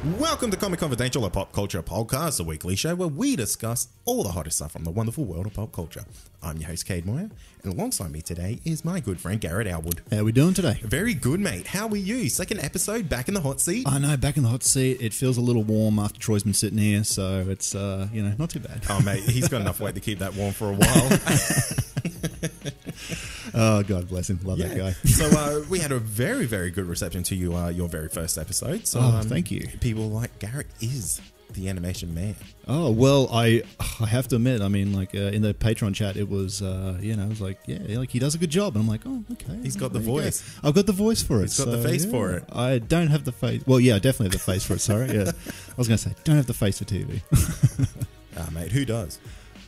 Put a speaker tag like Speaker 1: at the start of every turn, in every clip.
Speaker 1: Welcome to Comic Confidential, a pop culture podcast, a weekly show where we discuss all the hottest stuff from the wonderful world of pop culture. I'm your host, Cade Moyer, and alongside me today is my good friend, Garrett Elwood.
Speaker 2: How are we doing today?
Speaker 1: Very good, mate. How are you? Second episode, back in the hot seat?
Speaker 2: I know, back in the hot seat. It feels a little warm after Troy's been sitting here, so it's, not too bad.
Speaker 1: Oh, mate, he's got enough weight to keep that warm for a while.
Speaker 2: Oh, God bless him. Love that guy.
Speaker 1: So we had a very, very good reception to you, your very first episode. So
Speaker 2: thank you.
Speaker 1: People like Garrett is the animation man.
Speaker 2: Oh, well, I have to admit, I mean, in the Patreon chat, it was, I was like, yeah, like he does a good job. And I'm like, oh, okay.
Speaker 1: He's got the voice.
Speaker 2: I've got the voice for it.
Speaker 1: He's got the face for it.
Speaker 2: I don't have the face. Well, yeah, I definitely have the face for it. Sorry. Yeah. I was going to say, don't have the face for TV.
Speaker 1: Mate, who does?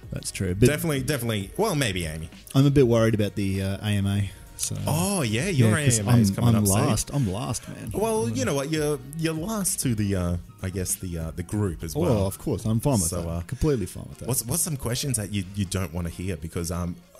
Speaker 2: That's true. But
Speaker 1: definitely. Well, maybe Amy.
Speaker 2: I'm a bit worried about the AMA. So,
Speaker 1: yeah, your AMA is coming
Speaker 2: I'm
Speaker 1: up
Speaker 2: last.
Speaker 1: soon.
Speaker 2: I'm last, man.
Speaker 1: Well, you know what? You're last to the, the group as well.
Speaker 2: Oh, of course. I'm fine with that. Completely fine with that.
Speaker 1: What's some questions that you don't want to hear? Because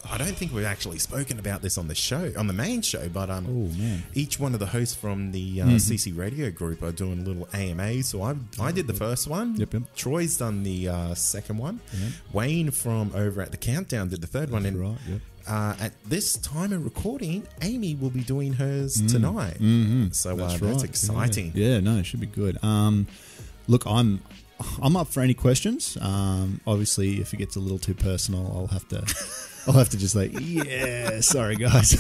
Speaker 1: I don't think we've actually spoken about this on the show, on the main show. But
Speaker 2: oh man,
Speaker 1: each one of the hosts from the CC Radio group are doing a little AMA. So I did the first one.
Speaker 2: Yep.
Speaker 1: Troy's done the second one.
Speaker 2: Yep.
Speaker 1: Wayne from over at the Countdown did the third one. And
Speaker 2: right. Yep.
Speaker 1: at this time of recording, Amy will be doing hers tonight.
Speaker 2: Mm-hmm.
Speaker 1: So that's exciting.
Speaker 2: Yeah, no, it should be good. Look, I'm up for any questions. Obviously, if it gets a little too personal, I'll have to just like, yeah, sorry guys.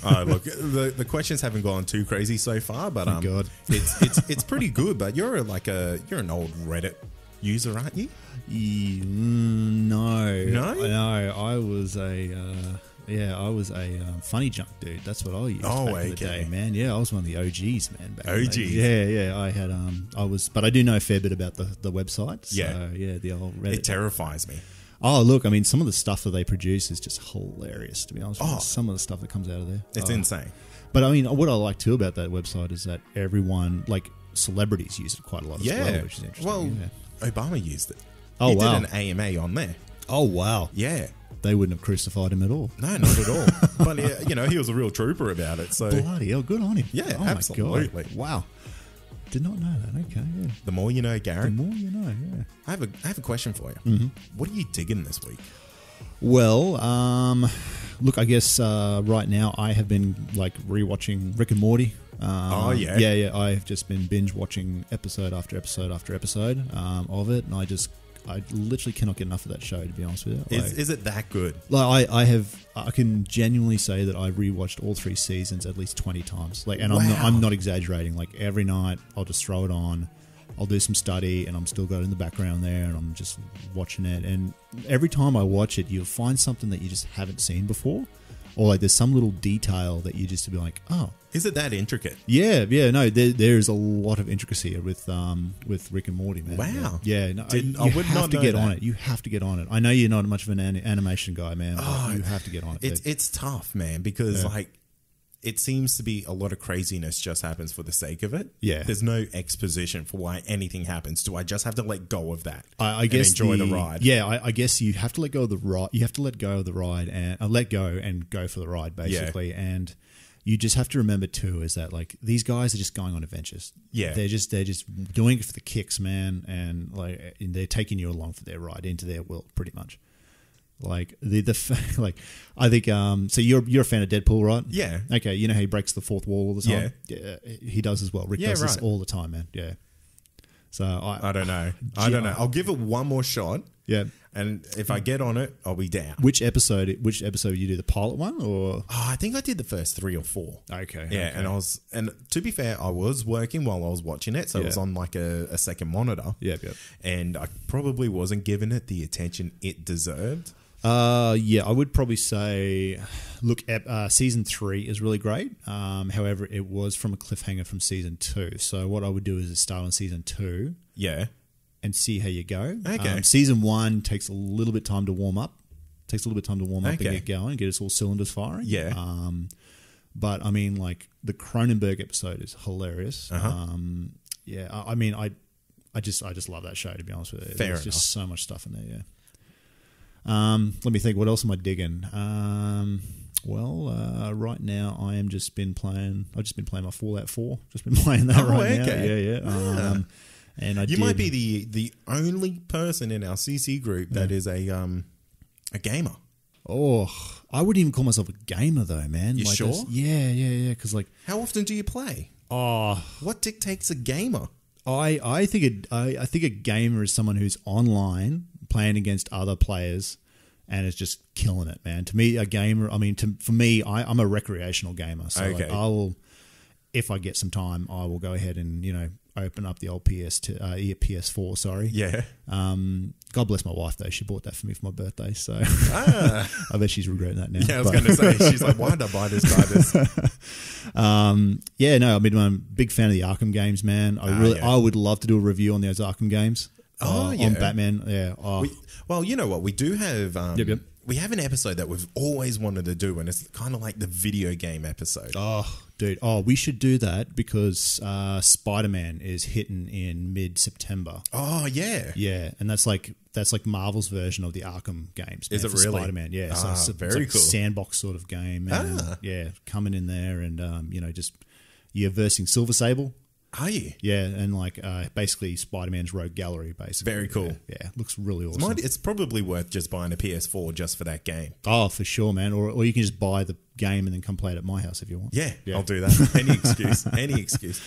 Speaker 1: Look, the questions haven't gone too crazy so far, but
Speaker 2: Thank God.
Speaker 1: it's pretty good. But you're an old Reddit user, aren't you?
Speaker 2: No. I was a funny junk dude. That's what I used back in the day, man. Yeah, I was one of the OGs, man.
Speaker 1: OGs.
Speaker 2: Yeah. I had but I do know a fair bit about the website. So,
Speaker 1: yeah,
Speaker 2: the old Reddit.
Speaker 1: It terrifies me.
Speaker 2: Oh, look, I mean, some of the stuff that they produce is just hilarious, to be honest with you. Some of the stuff that comes out of there.
Speaker 1: It's insane.
Speaker 2: But, I mean, what I like, too, about that website is that everyone, like, celebrities use it quite a lot as well, which is interesting.
Speaker 1: Well, Obama used it.
Speaker 2: Oh,
Speaker 1: he
Speaker 2: wow.
Speaker 1: did an AMA on there.
Speaker 2: Oh, wow.
Speaker 1: Yeah.
Speaker 2: They wouldn't have crucified him at all.
Speaker 1: No, not at all. But, he was a real trooper about it. So
Speaker 2: bloody hell, good on him.
Speaker 1: Yeah,
Speaker 2: oh
Speaker 1: absolutely.
Speaker 2: My God. Wow. Did not know that. Okay, yeah.
Speaker 1: The more you know, Garrett.
Speaker 2: The more you know, yeah.
Speaker 1: I have a question for you.
Speaker 2: Mm-hmm.
Speaker 1: What are you digging this week?
Speaker 2: Well, look, I guess right now I have been like rewatching Rick and Morty. Yeah. I've just been binge watching episode after episode after episode of it, and I literally cannot get enough of that show, to be honest with you.
Speaker 1: Is it that good?
Speaker 2: Like I can genuinely say that I've rewatched all 3 seasons at least 20 times. Like, and
Speaker 1: wow.
Speaker 2: I'm not exaggerating. Like every night I'll just throw it on. I'll do some study, and I'm still got it in the background there, and I'm just watching it. And every time I watch it, you'll find something that you just haven't seen before, or like there's some little detail that you just be like, oh.
Speaker 1: Is it that intricate?
Speaker 2: Yeah. No, there's a lot of intricacy with Rick and Morty, man.
Speaker 1: Wow.
Speaker 2: Yeah. No,
Speaker 1: I would not
Speaker 2: to get
Speaker 1: know
Speaker 2: on
Speaker 1: that.
Speaker 2: it. You have to get on it. I know you're not much of an animation guy, man. But you have to get on it.
Speaker 1: It's tough, man, because it seems to be a lot of craziness just happens for the sake of it.
Speaker 2: Yeah.
Speaker 1: There's no exposition for why anything happens. Do I just have to let go of that?
Speaker 2: I guess
Speaker 1: enjoy the ride.
Speaker 2: Yeah, I guess you have to let go of the ride. You have to let go of the ride and let go and go for the ride, basically. Yeah. And you just have to remember too is that like these guys are just going on adventures.
Speaker 1: Yeah,
Speaker 2: they're just doing it for the kicks, man, and like they're taking you along for their ride into their world, pretty much. Like like I think so you're a fan of Deadpool, right?
Speaker 1: Yeah.
Speaker 2: Okay, you know how he breaks the fourth wall all the time? Yeah, he does as well. Rick does this all the time, man. Yeah. So I don't know.
Speaker 1: I'll give it one more shot.
Speaker 2: Yeah.
Speaker 1: And if I get on it, I'll be down.
Speaker 2: Which episode you do, the pilot one or?
Speaker 1: I think I did the first 3 or 4.
Speaker 2: Okay.
Speaker 1: Yeah,
Speaker 2: okay.
Speaker 1: And to be fair, I was working while I was watching it, so it was on like a second monitor.
Speaker 2: Yep.
Speaker 1: And I probably wasn't giving it the attention it deserved.
Speaker 2: Yeah, I would probably say, look, season 3 is really great. However, it was from a cliffhanger from season 2. So what I would do is start on season 2.
Speaker 1: Yeah.
Speaker 2: And see how you go.
Speaker 1: Okay.
Speaker 2: Season 1 takes a little bit of time to warm up. And get going, get us all cylinders firing.
Speaker 1: Yeah.
Speaker 2: But I mean, like the Cronenberg episode is hilarious. Yeah. I mean, I just love that show, to be honest with you. There's just so much stuff in there. Yeah. Let me think. What else am I digging? Right now I've just been playing my Fallout 4. Just been playing that now.
Speaker 1: Okay.
Speaker 2: Yeah. And
Speaker 1: you might be the only person in our CC group that is a gamer.
Speaker 2: Oh, I wouldn't even call myself a gamer though, man.
Speaker 1: You
Speaker 2: like
Speaker 1: sure?
Speaker 2: Yeah. Because like,
Speaker 1: how often do you play?
Speaker 2: Oh,
Speaker 1: what dictates a gamer?
Speaker 2: I think a gamer is someone who's online playing against other players and is just killing it, man. To me, a gamer. I mean, for me, I'm a recreational gamer. So
Speaker 1: okay.
Speaker 2: like, I will, if I get some time, I will go ahead and open up the old PS4. Sorry.
Speaker 1: Yeah.
Speaker 2: God bless my wife though. She bought that for me for my birthday. So I bet she's regretting that now.
Speaker 1: Yeah, I was going to say, she's like, why did I buy this guy this?
Speaker 2: Yeah, no, I mean, I'm a big fan of the Arkham games, man. I would love to do a review on those Arkham games. On Batman. Yeah.
Speaker 1: Well, you know what? We do have.
Speaker 2: Yep.
Speaker 1: We have an episode that we've always wanted to do, and it's kind of like the video game episode.
Speaker 2: Oh, dude. Oh, we should do that because Spider-Man is hitting in mid-September.
Speaker 1: Oh, yeah.
Speaker 2: Yeah, and that's like Marvel's version of the Arkham games.
Speaker 1: Is it really?
Speaker 2: Spider-Man, yeah. So it's
Speaker 1: very
Speaker 2: like
Speaker 1: cool.
Speaker 2: A sandbox sort of game. And, yeah, coming in there and, just you're versing Silver Sable.
Speaker 1: Are you?
Speaker 2: Yeah, and like basically Spider-Man's Rogue Gallery, basically.
Speaker 1: Very cool.
Speaker 2: Yeah, looks really awesome.
Speaker 1: It's probably worth just buying a PS4 just for that game.
Speaker 2: Oh, for sure, man. Or you can just buy the game and then come play it at my house if you want.
Speaker 1: Yeah. I'll do that. Any excuse.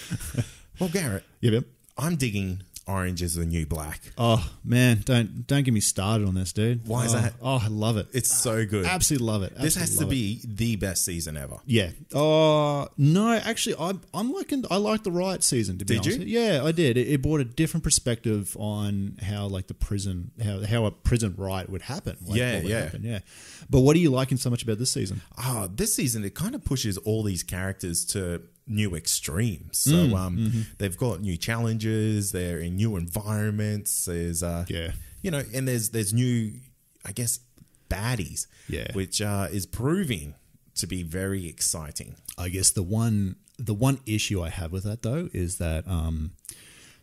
Speaker 1: Well, Garrett,
Speaker 2: Yep.
Speaker 1: I'm digging Orange is the New Black.
Speaker 2: Oh man, don't get me started on this, dude.
Speaker 1: Why is that?
Speaker 2: Oh, I love it.
Speaker 1: It's so good.
Speaker 2: Absolutely love it.
Speaker 1: This has to be the best season ever.
Speaker 2: Yeah. Oh no, actually, I liked the Riot season. To be honest,
Speaker 1: you?
Speaker 2: Yeah, I did. It brought a different perspective on how like the prison, how a prison riot would happen. Like, yeah. But what are you liking so much about this season?
Speaker 1: This season it kind of pushes all these characters to new extremes. So they've got new challenges, they're in new environments, there's and there's new, I guess, baddies, which is proving to be very exciting.
Speaker 2: I guess the one issue I have with that though is that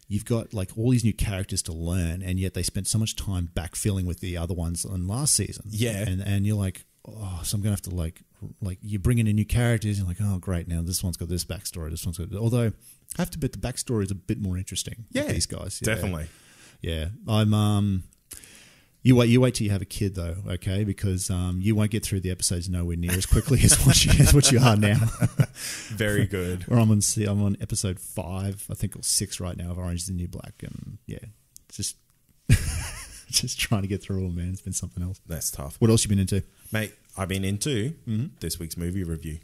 Speaker 2: you've got like all these new characters to learn, and yet they spent so much time backfilling with the other ones in last season.
Speaker 1: Yeah,
Speaker 2: and you're like, oh, so I'm gonna have to like you bring in a new characters. You're like, oh, great, now this one's got this backstory. This one's got. Although I have to admit the backstory is a bit more interesting.
Speaker 1: Yeah,
Speaker 2: with these guys.
Speaker 1: Definitely.
Speaker 2: Yeah, I'm. You wait till you have a kid though, okay? Because you won't get through the episodes nowhere near as quickly as what you are now.
Speaker 1: Very good.
Speaker 2: Or I'm on episode 5, I think, or 6 right now of Orange is the New Black, and yeah, it's just just trying to get through all, man. It's been something else.
Speaker 1: That's tough.
Speaker 2: What else you been into,
Speaker 1: mate? I've been into this week's movie review.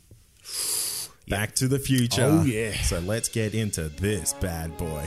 Speaker 1: Back to the Future.
Speaker 2: Oh yeah.
Speaker 1: So let's get into this bad boy.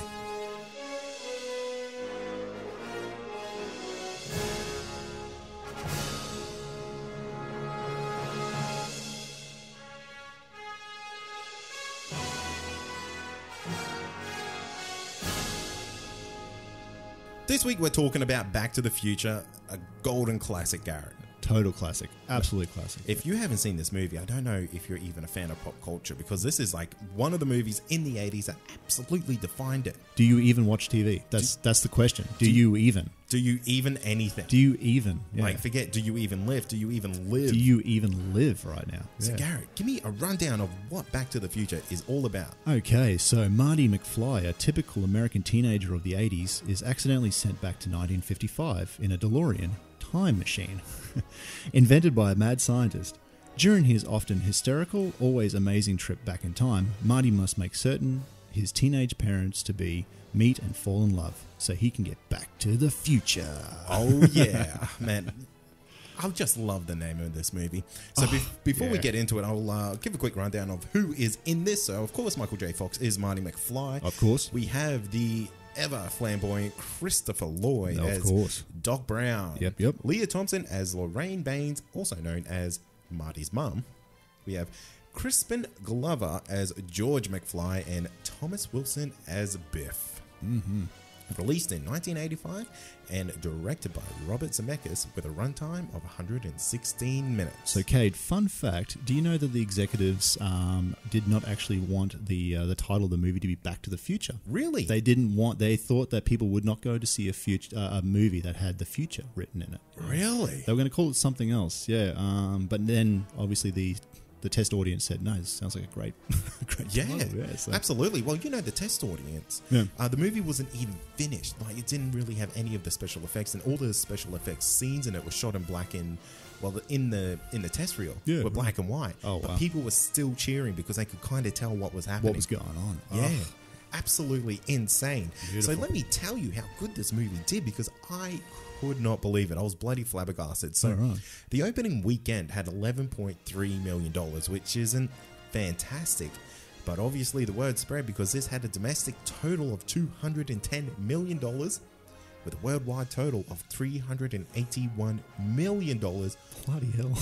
Speaker 1: This week we're talking about Back to the Future, a golden classic, Garrett.
Speaker 2: Total classic. Absolute classic.
Speaker 1: If you haven't seen this movie, I don't know if you're even a fan of pop culture, because this is like one of the movies in the 80s that absolutely defined it.
Speaker 2: Do you even watch TV? That's the question. Do you even?
Speaker 1: Do you even anything?
Speaker 2: Do you even?
Speaker 1: Yeah. Like, forget, do you even live? Do you even live?
Speaker 2: Do you even live right now?
Speaker 1: So, Garrett, give me a rundown of what Back to the Future is all about.
Speaker 2: Okay, so Marty McFly, a typical American teenager of the 80s, is accidentally sent back to 1955 in a DeLorean time machine invented by a mad scientist. During his often hysterical, always amazing trip back in time, Marty must make certain his teenage parents to meet and fall in love so he can get back to the future.
Speaker 1: Oh yeah, man. I just love the name of this movie. So before we get into it, I'll give a quick rundown of who is in this. So of course Michael J. Fox is Marty McFly.
Speaker 2: Of course.
Speaker 1: We have the ever flamboyant Christopher Lloyd as Doc Brown.
Speaker 2: Yep.
Speaker 1: Leah Thompson as Lorraine Baines, also known as Marty's mum. We have Crispin Glover as George McFly and Thomas Wilson as Biff.
Speaker 2: Mm-hmm.
Speaker 1: Released in 1985 and directed by Robert Zemeckis with a runtime of 116 minutes.
Speaker 2: So, Cade, fun fact, do you know that the executives did not actually want the title of the movie to be Back to the Future?
Speaker 1: Really?
Speaker 2: They thought that people would not go to see a movie that had the future written in it.
Speaker 1: Really?
Speaker 2: They were going to call it something else, yeah. But then, obviously, the the test audience said, no, this sounds like a great title. So.
Speaker 1: Absolutely. Well, the test audience, the movie wasn't even finished. Like, it didn't really have any of the special effects, and all the special effects scenes in it were shot in black and in the test reel were black and white.
Speaker 2: Oh,
Speaker 1: but
Speaker 2: wow.
Speaker 1: people were still cheering because they could kind of tell what was happening.
Speaker 2: What was going on.
Speaker 1: Yeah. Absolutely insane.
Speaker 2: Beautiful.
Speaker 1: So let me tell you how good this movie did, because I could not believe it. I was bloody flabbergasted. So the opening weekend had $11.3 million, which isn't fantastic. But obviously the word spread because this had a domestic total of $210 million with a worldwide total of $381 million.
Speaker 2: Bloody hell.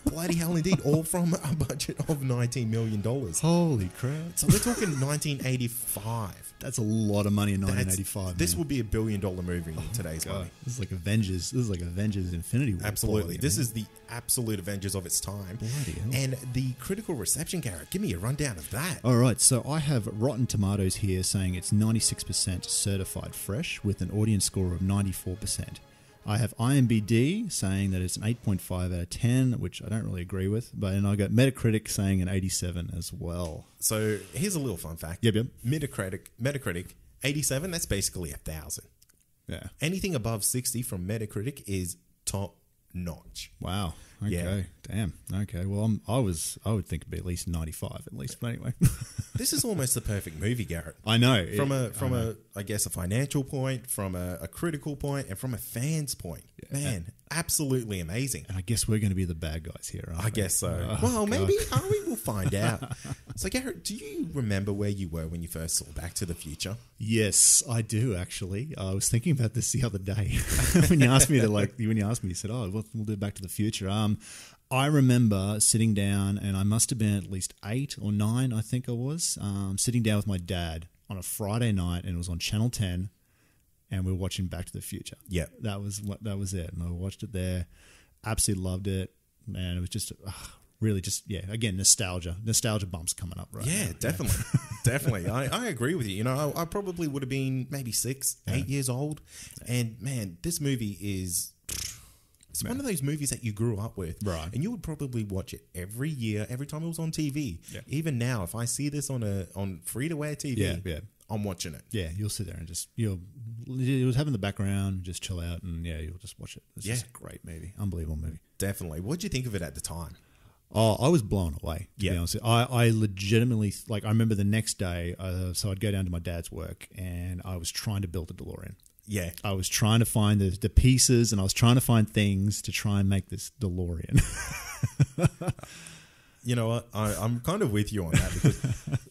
Speaker 1: Bloody hell indeed. All from a budget of $19 million.
Speaker 2: Holy crap.
Speaker 1: So we're talking 1985.
Speaker 2: That's a lot of money in 1985.
Speaker 1: This would be $1 billion movie in today's money.
Speaker 2: This is like Avengers. This is like Avengers Infinity War.
Speaker 1: Absolutely.
Speaker 2: Quality,
Speaker 1: this is the absolute Avengers of its time.
Speaker 2: Bloody hell.
Speaker 1: And the critical reception, Garrett, give me a rundown of that.
Speaker 2: All right. So I have Rotten Tomatoes here saying it's 96% certified fresh with an audience score of 94%. I have IMDb saying that it's an 8.5 out of 10, which I don't really agree with. But then I got Metacritic saying an 87 as well.
Speaker 1: So here's a little fun fact.
Speaker 2: Yep.
Speaker 1: Metacritic, 87, that's basically 1,000.
Speaker 2: Yeah.
Speaker 1: Anything above 60 from Metacritic is top notch.
Speaker 2: Wow. Okay.
Speaker 1: Yeah.
Speaker 2: Damn. Okay. Well, I would think it'd be at least 95 at least. But anyway.
Speaker 1: This is almost the perfect movie, Garrett.
Speaker 2: I know.
Speaker 1: I guess a financial point, from a critical point, and from a fan's point. Yeah. Man, absolutely amazing.
Speaker 2: And I guess we're going to be the bad guys here, aren't we?
Speaker 1: I guess so. Well, maybe. We'll find out. So, Garrett, do you remember where you were when you first saw Back to the Future?
Speaker 2: Yes, I do actually. I was thinking about this the other day when you asked me you said, "Oh, we'll do Back to the Future." I remember sitting down, and I must have been at least 8 or 9, I think I was, sitting down with my dad on a Friday night, and it was on Channel 10, and we were watching Back to the Future.
Speaker 1: Yeah,
Speaker 2: that was it, and I watched it there. Absolutely loved it, man. It was just really just again, nostalgia bumps coming up right
Speaker 1: yeah
Speaker 2: now.
Speaker 1: Definitely definitely. I agree with you. I probably would have been maybe 6 8 years old, and man, this movie is it's one of those movies that you grew up with,
Speaker 2: right? And
Speaker 1: you would probably watch it every year, every time it was on TV. Even now, if I see this on free-to-air TV, I'm watching it.
Speaker 2: Yeah, you'll sit there and you'll have in the background, just chill out, and you'll just watch it. It's just a great movie, unbelievable movie.
Speaker 1: Definitely. What did you think of it at the time?
Speaker 2: Oh, I was blown away, to be honest. I legitimately, I remember the next day, so I'd go down to my dad's work, and I was trying to build a DeLorean.
Speaker 1: Yeah.
Speaker 2: I was trying to find the pieces, and I was trying to find things to try and make this DeLorean.
Speaker 1: You know what? I'm kind of with you on that, because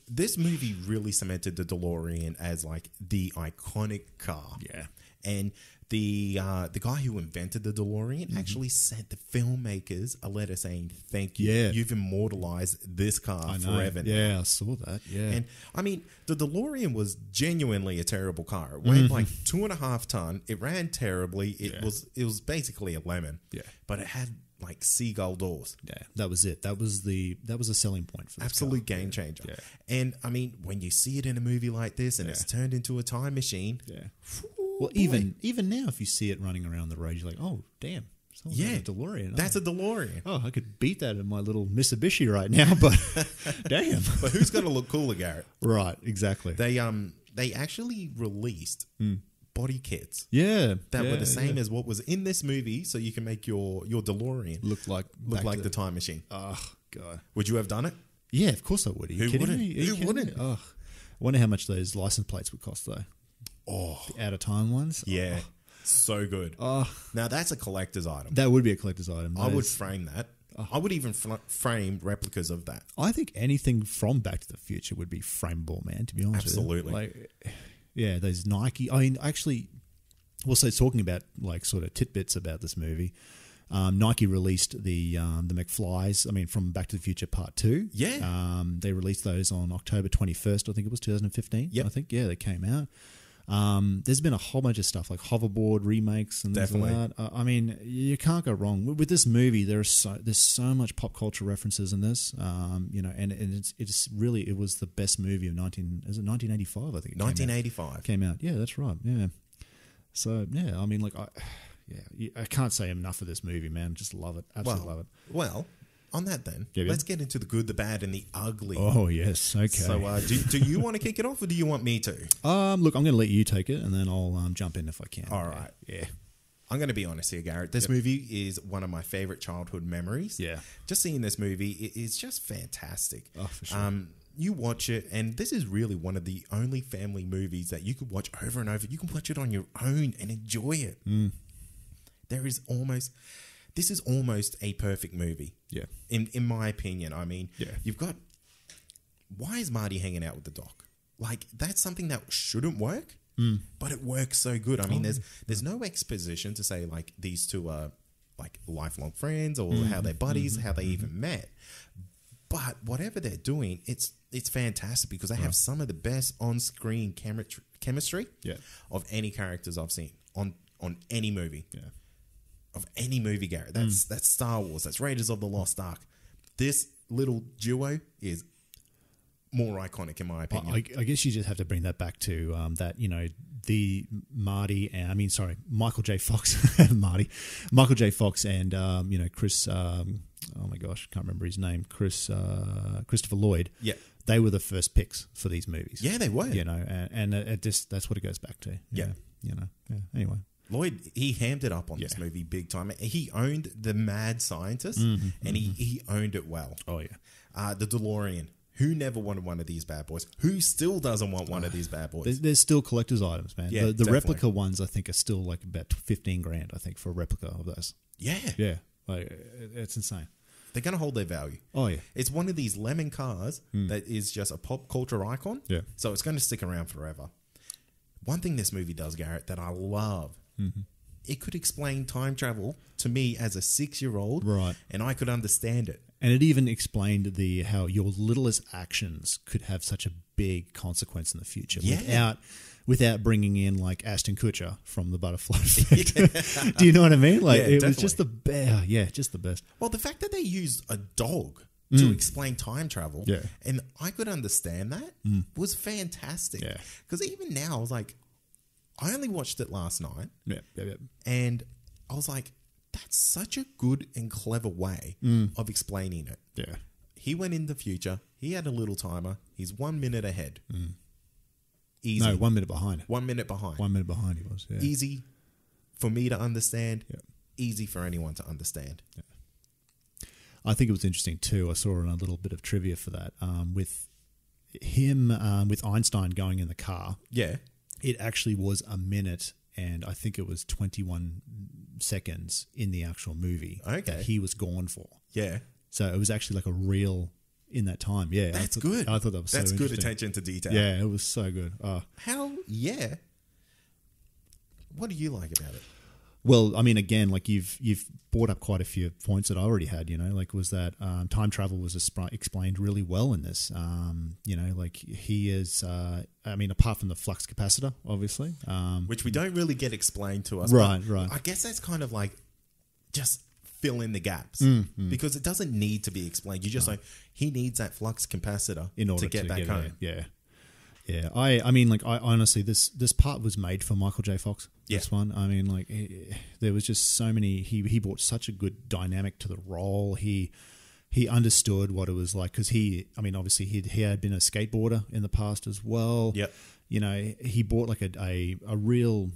Speaker 1: this movie really cemented the DeLorean as like the iconic car.
Speaker 2: Yeah.
Speaker 1: And the guy who invented the DeLorean actually sent the filmmakers a letter saying, "Thank you.
Speaker 2: Yeah.
Speaker 1: You've immortalized this car forever."
Speaker 2: Yeah, I saw that. Yeah.
Speaker 1: And I mean, the DeLorean was genuinely a terrible car. It weighed like 2.5 tons. It ran terribly. It was basically a lemon.
Speaker 2: Yeah.
Speaker 1: But it had like seagull doors.
Speaker 2: Yeah, that was it. That was a selling point for this
Speaker 1: absolute
Speaker 2: car.
Speaker 1: Game changer.
Speaker 2: Yeah.
Speaker 1: And I mean, when you see it in a movie like this and it's turned into a time machine.
Speaker 2: Yeah. Well, even now, if you see it running around the road, you're like, oh, damn. A DeLorean.
Speaker 1: That's a DeLorean.
Speaker 2: Oh, I could beat that in my little Mitsubishi right now, but damn.
Speaker 1: But who's going to look cooler, Garrett?
Speaker 2: Right, exactly.
Speaker 1: They actually released body kits.
Speaker 2: Yeah.
Speaker 1: That were the same as what was in this movie, so you can make your DeLorean
Speaker 2: look like
Speaker 1: the time machine.
Speaker 2: Oh, God.
Speaker 1: Would you have done it?
Speaker 2: Yeah, of course I would. Are you kidding me?
Speaker 1: Who wouldn't?
Speaker 2: Oh, I wonder how much those license plates would cost, though.
Speaker 1: Oh.
Speaker 2: The out-of-time ones?
Speaker 1: Yeah. Oh. So good.
Speaker 2: Oh.
Speaker 1: Now, that's a collector's item.
Speaker 2: That would be a collector's item.
Speaker 1: I would frame that. I would even frame replicas of that.
Speaker 2: I think anything from Back to the Future would be frameable, man, to be honest
Speaker 1: Absolutely.
Speaker 2: with you. Like, those Nike... I mean, actually, also talking about, like, sort of tidbits about this movie, Nike released the McFlys, I mean, from Back to the Future Part 2.
Speaker 1: Yeah.
Speaker 2: They released those on October 21st, I think it was, 2015.
Speaker 1: Yep.
Speaker 2: I think. Yeah, they came out. There's been a whole bunch of stuff like hoverboard remakes and things like that. I mean, you can't go wrong with this movie. There's so much pop culture references in this, and it was the best movie of 1985? I think
Speaker 1: 1985
Speaker 2: came out. Yeah, that's right. Yeah. So yeah, I mean, like I can't say enough of this movie, man. Just love it. Absolutely love it.
Speaker 1: Well, on that then, let's get into the good, the bad, and the ugly.
Speaker 2: Oh, yes. Okay.
Speaker 1: So do you want to kick it off or do you want me to?
Speaker 2: Look, I'm going to let you take it and then I'll jump in if I can.
Speaker 1: All right. Yeah. I'm going to be honest here, Garrett. This movie is one of my favorite childhood memories.
Speaker 2: Yeah.
Speaker 1: Just seeing this movie is just fantastic.
Speaker 2: Oh, for sure.
Speaker 1: You watch it, and this is really one of the only family movies that you could watch over and over. You can watch it on your own and enjoy it. This is almost a perfect movie.
Speaker 2: Yeah.
Speaker 1: In my opinion. I mean,
Speaker 2: yeah.
Speaker 1: You've got, why is Marty hanging out with the doc? Like, that's something that shouldn't work, but it works so good. I mean, there's no exposition to say, like, these two are, like, lifelong friends or how they're buddies, how they even met. But whatever they're doing, it's fantastic because they have some of the best on-screen chemistry of any characters I've seen on any movie.
Speaker 2: Yeah.
Speaker 1: Of any movie, Garrett. That's Star Wars. That's Raiders of the Lost Ark. This little duo is more iconic in my opinion.
Speaker 2: I guess you just have to bring that back to that, the Michael J. Fox, Michael J. Fox and, Chris, oh my gosh, can't remember his name, Christopher Lloyd.
Speaker 1: Yeah.
Speaker 2: They were the first picks for these movies.
Speaker 1: Yeah, they were.
Speaker 2: And it just, that's what it goes back to.
Speaker 1: Yeah.
Speaker 2: Anyway.
Speaker 1: Lloyd, he hammed it up on this movie big time. He owned the mad scientist, and he owned it well.
Speaker 2: Oh, yeah.
Speaker 1: The DeLorean. Who never wanted one of these bad boys? Who still doesn't want one of these bad boys?
Speaker 2: There's still collector's items, man.
Speaker 1: Yeah,
Speaker 2: the replica ones, I think, are still like about $15,000, I think, for a replica of those.
Speaker 1: Yeah.
Speaker 2: Yeah. Like, it's insane.
Speaker 1: They're going to hold their value.
Speaker 2: Oh, yeah.
Speaker 1: It's one of these lemon cars that is just a pop culture icon.
Speaker 2: Yeah.
Speaker 1: So it's going to stick around forever. One thing this movie does, Garrett, that I love, it could explain time travel to me as a 6-year-old.
Speaker 2: Right.
Speaker 1: And I could understand it.
Speaker 2: And it even explained how your littlest actions could have such a big consequence in the future without bringing in like Ashton Kutcher from the Butterfly Effect. Do you know what I mean? Like it was just the best. Yeah, just the best.
Speaker 1: Well, the fact that they used a dog to explain time travel, and I could understand that was fantastic.
Speaker 2: Yeah.
Speaker 1: Because even now, I was like, I only watched it last night.
Speaker 2: Yeah.
Speaker 1: And I was like, that's such a good and clever way of explaining it.
Speaker 2: Yeah.
Speaker 1: He went in the future. He had a little timer. He's 1 minute ahead. Easy.
Speaker 2: No, 1 minute behind.
Speaker 1: 1 minute behind.
Speaker 2: 1 minute behind he was. Yeah.
Speaker 1: Easy for me to understand. Yeah. Easy for anyone to understand.
Speaker 2: Yeah. I think it was interesting too. I saw a little bit of trivia for that. With him, with Einstein going in the car.
Speaker 1: Yeah.
Speaker 2: It actually was a minute and I think it was 21 seconds in the actual movie that he was gone for.
Speaker 1: Yeah.
Speaker 2: So it was actually like a real in that time. Yeah.
Speaker 1: That's good.
Speaker 2: I thought that was
Speaker 1: That's
Speaker 2: so
Speaker 1: good attention to detail.
Speaker 2: Yeah, it was so good.
Speaker 1: Hell yeah. What do you like about it?
Speaker 2: Well, I mean, again, like you've brought up quite a few points that I already had, like was that time travel was explained really well in this. Like he is, apart from the flux capacitor, obviously.
Speaker 1: Which we don't really get explained to us.
Speaker 2: Right.
Speaker 1: I guess that's kind of like just fill in the gaps because it doesn't need to be explained. You just like, he needs that flux capacitor
Speaker 2: in order
Speaker 1: to get back home.
Speaker 2: Yeah. Yeah, I mean, like, I honestly, this part was made for Michael J. Fox.
Speaker 1: Yeah.
Speaker 2: This one, I mean, like, there was just so many. He brought such a good dynamic to the role. He understood what it was like because obviously he had been a skateboarder in the past as well.
Speaker 1: Yep.
Speaker 2: He brought like a real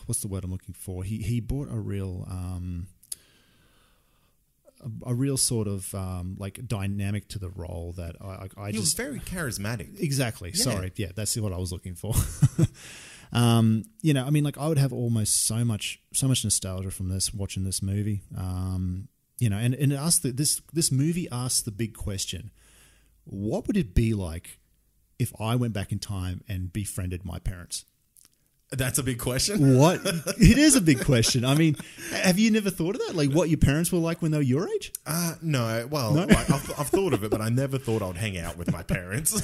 Speaker 2: what's the word I'm looking for? He brought a real sort of like dynamic to the role that
Speaker 1: he was very charismatic.
Speaker 2: Exactly. Yeah. Sorry. Yeah, that's what I was looking for. I mean, like I would have almost so much nostalgia from watching this movie. And it asked this movie asked the big question: what would it be like if I went back in time and befriended my parents?
Speaker 1: That's a big question.
Speaker 2: What? It is a big question. I mean, have you never thought of that? Like what your parents were like when they were your age?
Speaker 1: No. Well, no? Like, I've thought of it, but I never thought I'd hang out with my parents.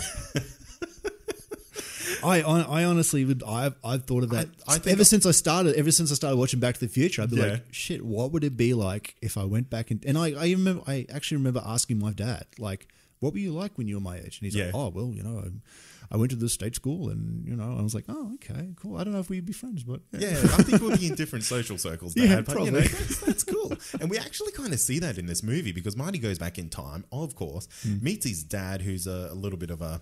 Speaker 2: I honestly would. I've thought of that ever since I started watching Back to the Future. I'd be like, shit, what would it be like if I went back and I actually remember asking my dad, like, what were you like when you were my age? And he's like, oh, well, I went to this state school, and I was like, oh, okay, cool. I don't know if we'd be friends, but
Speaker 1: yeah, I think we'll be in different social circles. Dad,
Speaker 2: yeah,
Speaker 1: but
Speaker 2: probably.
Speaker 1: That's cool. And we actually kind of see that in this movie because Marty goes back in time, of course, meets his dad, who's a little bit of a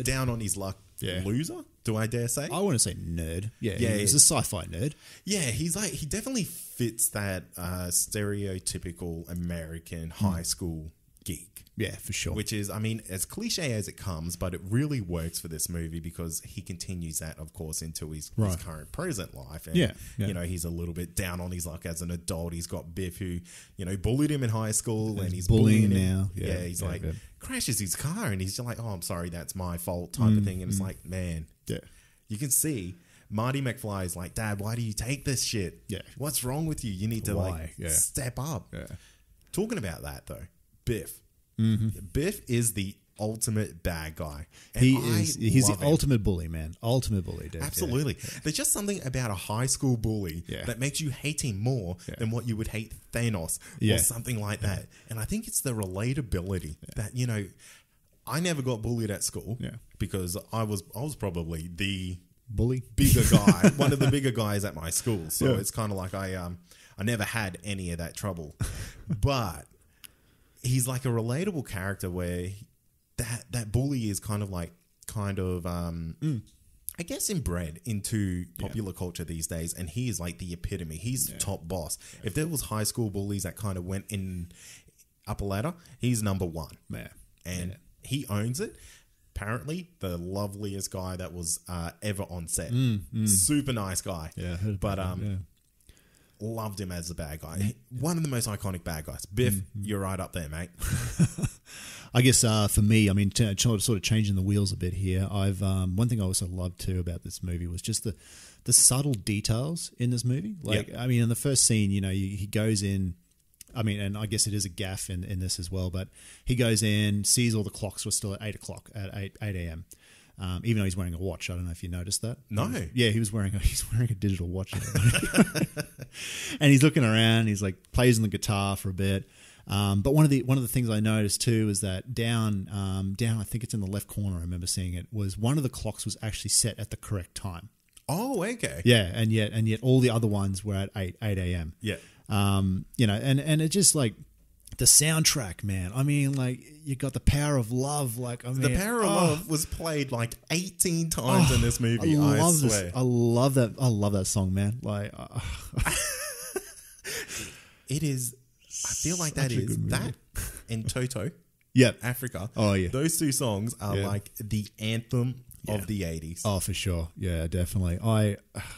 Speaker 1: down on his luck loser. Do I dare say?
Speaker 2: I want to say nerd. Yeah, he's a sci-fi nerd.
Speaker 1: Yeah, he definitely fits that stereotypical American high school geek.
Speaker 2: Yeah, for sure.
Speaker 1: Which is, I mean, as cliche as it comes, but it really works for this movie because he continues that, of course, into his current present life. And, he's a little bit down on his luck as an adult. He's got Biff who, bullied him in high school and he's bullying him now. Yeah, he's crashes his car and he's just like, oh, I'm sorry, that's my fault type of thing. And it's like, man, you can see Marty McFly is like, Dad, why do you take this shit? Yeah. What's wrong with you? You need to step up. Yeah. Talking about that though, Biff. Biff is the ultimate bad guy. And he's
Speaker 2: the ultimate bully, man. Ultimate bully, dude.
Speaker 1: Absolutely. Yeah. There's just something about a high school bully that makes you hate him more than what you would hate Thanos or something like that. And I think it's the relatability that, I never got bullied at school because I was probably the bigger guy, one of the bigger guys at my school. So it's kind of like I never had any of that trouble. But he's like a relatable character where that bully is kind of I guess inbred into popular culture these days, and he is like the epitome. He's the top boss. If there was high school bullies that kind of went in up a ladder, he's number one. And he owns it. Apparently the loveliest guy that was ever on set. Super nice guy. But loved him as the bad guy. One of the most iconic bad guys. Biff, you're right up there, mate.
Speaker 2: I guess for me, I mean, sort of changing the wheels a bit here. I've one thing I also loved too about this movie was just the subtle details in this movie. Like, I mean, in the first scene, he goes in. I mean, and I guess it is a gaffe in this as well. But he goes in, sees all the clocks were still at 8 o'clock at 8 a.m. Even though he's wearing a watch. I don't know if you noticed that.
Speaker 1: No.
Speaker 2: He was wearing a digital watch. And he's looking around. He's like plays on the guitar for a bit. But one of the things I noticed too is that down, I think it's in the left corner. I remember seeing it was one of the clocks was actually set at the correct time.
Speaker 1: Oh, okay.
Speaker 2: Yeah, and yet all the other ones were at 8 a.m.
Speaker 1: Yeah.
Speaker 2: And it just like. The soundtrack, man. I mean, like, you got The Power of Love. Like, I mean,
Speaker 1: The Power of Love was played like 18 times in this movie. I swear.
Speaker 2: I love that. I love that song, man. Like,
Speaker 1: it is. I feel like that is that and Toto. Africa.
Speaker 2: Oh yeah.
Speaker 1: Those two songs are like the anthem of the 80s.
Speaker 2: Oh, for sure. Yeah, definitely. I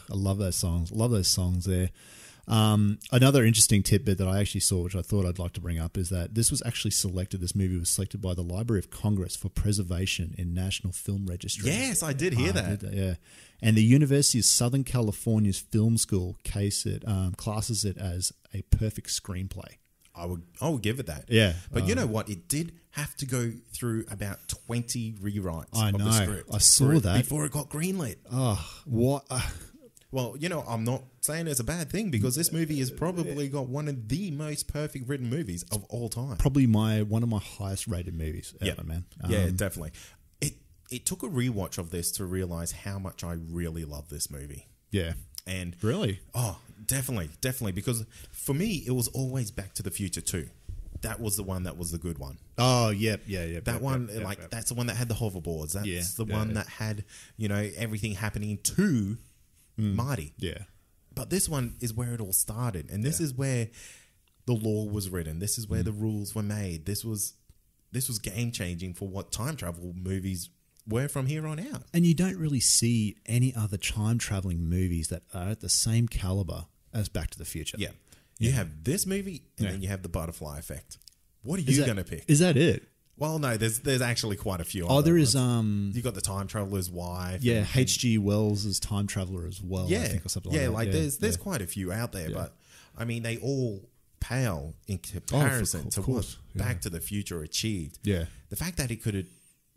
Speaker 2: love those songs. Love those songs there. Another interesting tidbit that I actually saw, which I thought I'd like to bring up, is that this movie was selected by the Library of Congress for preservation in National Film Registry.
Speaker 1: Yes, I did hear that.
Speaker 2: Yeah. And the University of Southern California's Film School classes it as a perfect screenplay.
Speaker 1: I would give it that.
Speaker 2: Yeah.
Speaker 1: But you know what? It did have to go through about 20 rewrites of the script.
Speaker 2: I saw that.
Speaker 1: Before it got greenlit.
Speaker 2: Oh, what...
Speaker 1: Well, I'm not saying it's a bad thing because this movie has probably got one of the most perfect written movies of all time.
Speaker 2: Probably one of my highest rated movies ever, man.
Speaker 1: Yeah, definitely. It took a rewatch of this to realize how much I really love this movie.
Speaker 2: Yeah.
Speaker 1: And
Speaker 2: really?
Speaker 1: Oh, definitely. Because for me, it was always Back to the Future 2. That was the one that was the good one.
Speaker 2: Oh, yeah.
Speaker 1: That one, that's the one that had the hoverboards. That's the one that had, everything happening to Marty.
Speaker 2: Yeah.
Speaker 1: But this one is where it all started. And this is where the law was written. This is where the rules were made. This was game changing for what time travel movies were from here on out.
Speaker 2: And you don't really see any other time traveling movies that are at the same caliber as Back to the Future.
Speaker 1: Yeah. You have this movie and then you have the butterfly effect. What are you going to pick?
Speaker 2: Is that it?
Speaker 1: Well, no, there's actually quite a few.
Speaker 2: Oh, there is.
Speaker 1: You got the Time Traveler's Wife.
Speaker 2: Yeah, H.G. Wells' Time Traveler as well.
Speaker 1: Yeah,
Speaker 2: I think, or something
Speaker 1: like that. There's quite a few out there, but I mean, they all pale in comparison to what Back to the Future achieved.
Speaker 2: Yeah,
Speaker 1: the fact that it could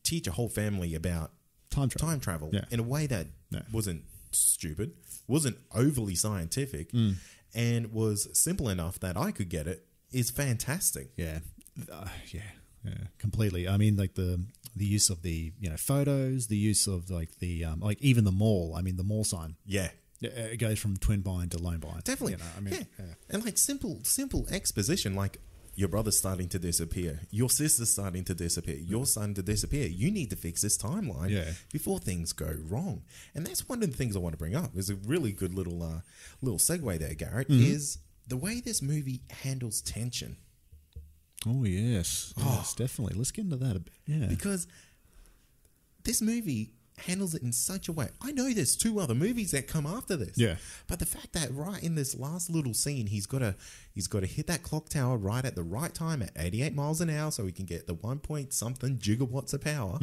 Speaker 1: teach a whole family about time travel in a way that wasn't stupid, wasn't overly scientific, and was simple enough that I could get it is fantastic.
Speaker 2: Yeah. completely. I mean, like the use of the photos, the use of like the like even the mall. I mean, the mall sign.
Speaker 1: Yeah.
Speaker 2: It goes from twin bind to lone bind.
Speaker 1: Definitely. And like simple exposition, like your brother's starting to disappear, your sister's starting to disappear, you're starting to disappear. You need to fix this timeline before things go wrong. And that's one of the things I want to bring up. There's a really good little segue there, Garrett, is the way this movie handles tension.
Speaker 2: Oh, yes. Yes, definitely. Let's get into that a bit. Yeah.
Speaker 1: Because this movie handles it in such a way. I know there's 2 other movies that come after this.
Speaker 2: Yeah.
Speaker 1: But the fact that right in this last little scene, he's got to hit that clock tower right at the right time at 88 miles an hour so he can get the 1 point something gigawatts of power.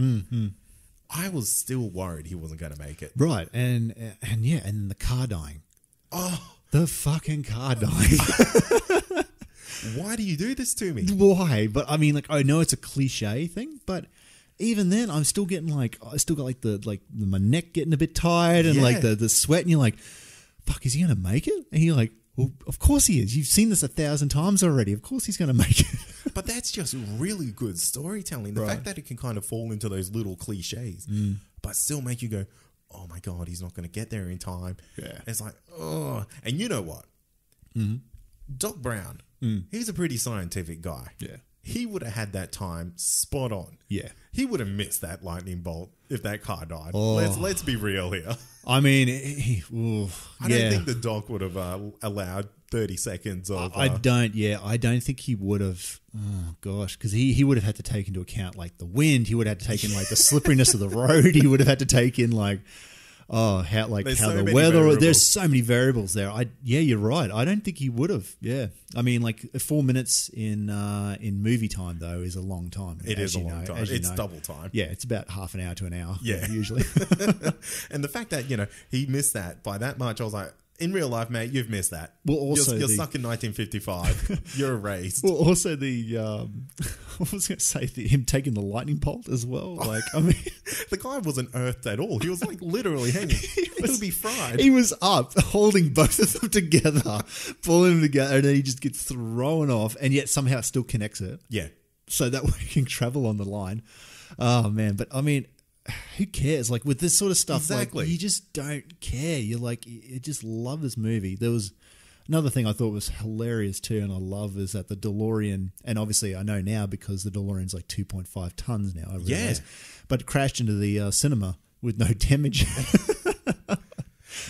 Speaker 1: I was still worried he wasn't going to make it.
Speaker 2: Right. And the car dying.
Speaker 1: Oh.
Speaker 2: The fucking car dying.
Speaker 1: Why do you do this to me?
Speaker 2: Why? But I mean, like, I know it's a cliche thing, but even then, I'm still getting like, I still got like my neck getting a bit tired and like the sweat, and you're like, fuck, is he gonna make it? And you're like, well, of course he is. You've seen this 1,000 times already. Of course he's gonna make it.
Speaker 1: But that's just really good storytelling. The fact that it can kind of fall into those little cliches, but still make you go, oh my God, he's not gonna get there in time.
Speaker 2: Yeah,
Speaker 1: it's like, oh, and you know what? Doc Brown, he's a pretty scientific guy.
Speaker 2: Yeah.
Speaker 1: He would have had that time spot on.
Speaker 2: Yeah.
Speaker 1: He would have missed that lightning bolt if that car died.
Speaker 2: Oh.
Speaker 1: Let's be real here.
Speaker 2: I mean,
Speaker 1: I don't think the doc would have allowed 30 seconds of...
Speaker 2: I don't think he would have... Oh, gosh. Because he would have had to take into account, like, the wind. He would have had to take in, like, the slipperiness of the road. He would have had to take in, like... Oh, how the weather... Variables. There's so many variables there. You're right. I don't think he would have. Yeah. I mean, like 4 minutes in movie time, though, is a long time.
Speaker 1: It is a long time. It's double time.
Speaker 2: Yeah, it's about half an hour to an hour.
Speaker 1: Yeah.
Speaker 2: Usually.
Speaker 1: And the fact that, he missed that by that much, I was like, in real life, mate, you've missed that.
Speaker 2: Well, also
Speaker 1: you're stuck in 1955. You're erased.
Speaker 2: Well, also I was going to say him taking the lightning bolt as well. Like, I mean,
Speaker 1: the guy wasn't earthed at all. He was like literally hanging. He would be fried.
Speaker 2: He was up, holding both of them together, pulling them together, and then he just gets thrown off, and yet somehow it still connects it.
Speaker 1: Yeah.
Speaker 2: So that way he can travel on the line. Oh man, but I mean, who cares? Like with this sort of stuff,
Speaker 1: exactly.
Speaker 2: Like, you just don't care. You're like, you just love this movie. There was another thing I thought was hilarious too, and I love is that the DeLorean, and obviously I know now because the DeLorean's like 2.5 tons now. I realize, but it crashed into the cinema with no damage.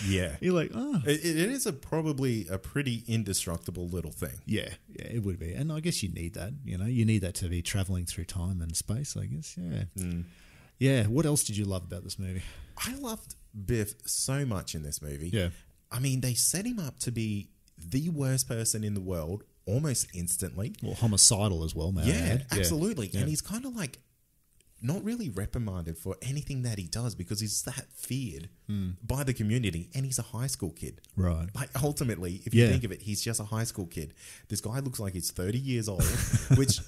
Speaker 1: Yeah,
Speaker 2: you're like, oh,
Speaker 1: it is probably a pretty indestructible little thing.
Speaker 2: Yeah, it would be, and I guess you need that. You need that to be traveling through time and space. I guess, yeah. Yeah, what else did you love about this movie?
Speaker 1: I loved Biff so much in this movie.
Speaker 2: Yeah.
Speaker 1: I mean, they set him up to be the worst person in the world almost instantly.
Speaker 2: Well, homicidal as well, man.
Speaker 1: Yeah, absolutely. Yeah. And he's kind of like not really reprimanded for anything that he does because he's that feared by the community, and he's a high school kid.
Speaker 2: Right.
Speaker 1: Like, ultimately, if you think of it, he's just a high school kid. This guy looks like he's 30 years old, which...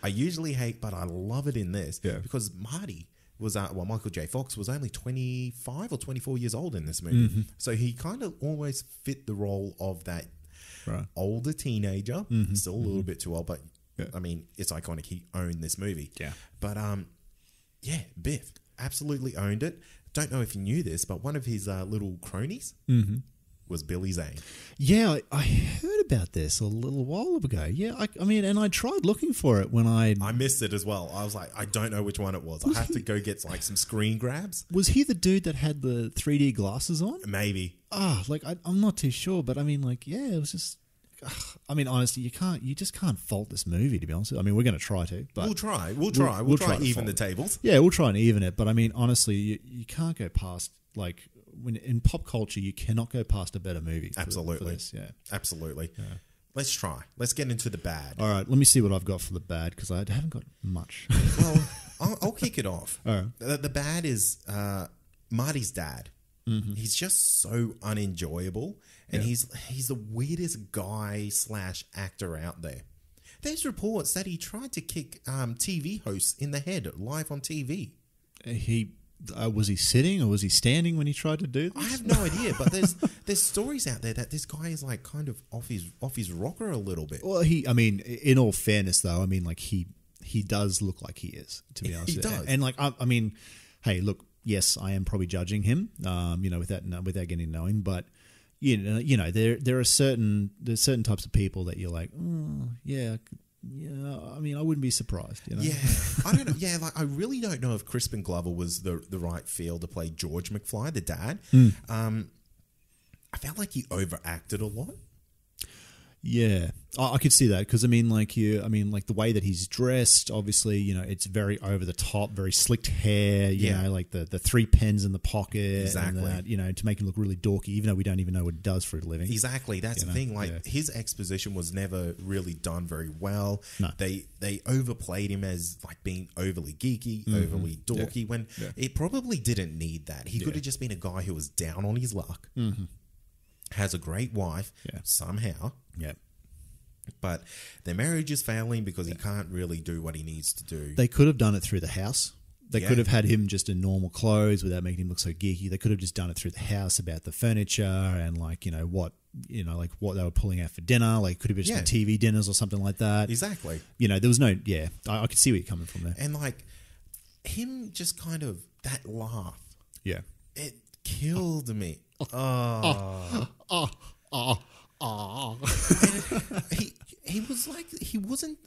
Speaker 1: I usually hate, but I love it in this because Marty was, Michael J. Fox was only 25 or 24 years old in this movie. Mm-hmm. So he kind of always fit the role of that older teenager, still a little bit too old, but I mean, it's iconic. He owned this movie.
Speaker 2: Yeah.
Speaker 1: But Biff absolutely owned it. Don't know if you knew this, but one of his little cronies was Billy Zane.
Speaker 2: Yeah, I heard about this a little while ago. Yeah, I mean, and I tried looking for it when I
Speaker 1: missed it as well. I was like, I don't know which one it was. I have to go get like some screen grabs.
Speaker 2: Was he the dude that had the 3D glasses on?
Speaker 1: Maybe.
Speaker 2: I'm not too sure, but I mean, like, yeah, it was just... I mean, honestly, you just can't fault this movie, to be honest. I mean, we're going to try to, but
Speaker 1: we'll try to even the tables.
Speaker 2: Yeah, we'll try and even it. But I mean, honestly, you can't go past, like, when in pop culture, you cannot go past a better movie.
Speaker 1: Absolutely.
Speaker 2: For this. Yeah,
Speaker 1: absolutely. Yeah. Let's try. Let's get into the bad.
Speaker 2: All right, let me see what I've got for the bad because I haven't got much.
Speaker 1: Well, I'll kick it off.
Speaker 2: All right.
Speaker 1: The bad is Marty's dad. Mm-hmm. He's just so unenjoyable, and he's the weirdest guy / actor out there. There's reports that he tried to kick TV hosts in the head live on TV.
Speaker 2: Was he sitting or was he standing when he tried to do this?
Speaker 1: I have no idea, but there's stories out there that this guy is like kind of off his rocker a little bit.
Speaker 2: Well, in all fairness though, I mean, like he he does look like he is, to be honest.
Speaker 1: He does.
Speaker 2: And like, I mean, hey, look, yes, I am probably judging him, without getting to know him, but there are certain types of people that you're like, oh, yeah. Yeah, I mean, I wouldn't be surprised.
Speaker 1: Yeah, I don't know. Yeah, like I really don't know if Crispin Glover was the right feel to play George McFly, the dad. I felt like he overacted a lot.
Speaker 2: Yeah, I could see that because I mean, like the way that he's dressed, obviously, it's very over the top, very slicked hair. You know, like the 3 pens in the pocket,
Speaker 1: exactly.
Speaker 2: And that, to make him look really dorky, even though we don't even know what he does for a living.
Speaker 1: Exactly, that's the thing. Like his exposition was never really done very well.
Speaker 2: No.
Speaker 1: They overplayed him as like being overly geeky, overly dorky when it probably didn't need that. He could have just been a guy who was down on his luck. Has a great wife somehow.
Speaker 2: Yeah.
Speaker 1: But their marriage is failing because he can't really do what he needs to do.
Speaker 2: They could have done it through the house. They could have had him just in normal clothes without making him look so geeky. They could have just done it through the house about the furniture and like, what they were pulling out for dinner. Like could have just been TV dinners or something like that.
Speaker 1: Exactly.
Speaker 2: There was no, I could see where you're coming from there.
Speaker 1: And like him just kind of, that laugh.
Speaker 2: Yeah.
Speaker 1: It killed me. He was like, he wasn't